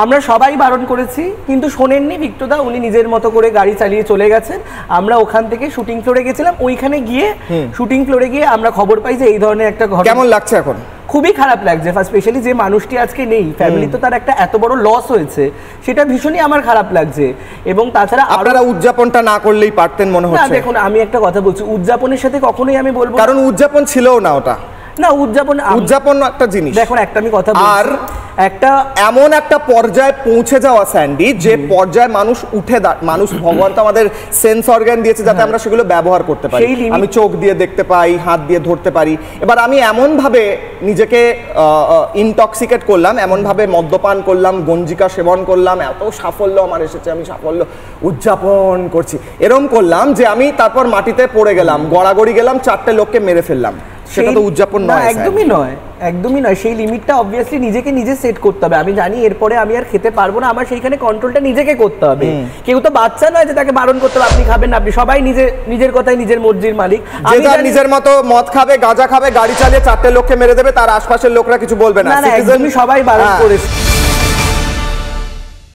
আমরা সবাই বারণ করেছি কিন্তু শোনেননি বিক্টদা, উনি নিজের মতো করে গাড়ি চালিয়ে চলে গেছেন। আমরা ওখান থেকে শুটিং ফ্লোরে গেছিলাম, ওইখানে গিয়ে শুটিং ফ্লোরে গিয়ে আমরা খবর পাই যে এই ধরনের একটা ঘটনা। কেমন লাগছে এখন? খুবই খারাপ লাগছে, স্পেশালি যে মানুষটি আজকে নেই, ফ্যামিলি তো তার একটা এত বড় লস হয়েছে, সেটা ভীষণই আমার খারাপ লাগছে। এবং তাছাড়া আপনারা উদযাপনটা না করলেই পারতেন মনে হচ্ছে। দেখুন আমি একটা কথা বলছি, উদযাপনের সাথে কখনোই আমি বলবো, কারণ উদযাপন ছিলও না ওটা। না উদযাপন একটা জিনিস, দেখুন একটা আমি কথা বলছি, আর একটা এমন একটা পর্যায়ে পৌঁছে যাওয়া স্যান্ডি, যে পর্যায়ে মানুষ মানুষ ভগবান তো আমাদের সেন্স অর্গান দিয়েছে যাতে আমরা সেগুলো ব্যবহার করতে পারি। আমি চোখ দিয়ে দেখতে পাই, হাত দিয়ে ধরতে পারি। এবার আমি এমন ভাবে নিজেকে ইনটক্সিকেট করলাম, এমন ভাবে মদ্যপান করলাম, গঞ্জিকা সেবন করলাম, এত সাফল্য আমার এসেছে, আমি সাফল্য উদযাপন করছি, এরম করলাম যে আমি তারপর মাটিতে পড়ে গেলাম, গড়াগড়ি গেলাম, 4টে লোককে মেরে ফেললাম। সেটা তো উদযাপন নয়, একদমই নয়, একদমই নয়। সেই লিমিটটা অবভিয়াসলি নিজেকে নিজে সেট করতে হবে। আমি জানি এরপরে আমি আর খেতে পারবো না, আমার সেইখানে কন্ট্রোলটা নিজেকে করতে হবে। কেউ তো বাচ্চা নয় যে তাকে বারণ করতে হবে আপনি খাবেন না। আপনি সবাই নিজের কথাই নিজের মর্জির মালিক। যে যার নিজের মতো মদ খাবে, গাঁজা খাবে, গাড়ি চালিয়ে 4টে লোককে মেরে দেবে, তার আশপাশের লোকরা কিছু বলবে না। একদমই সবাই বারণ করেছে।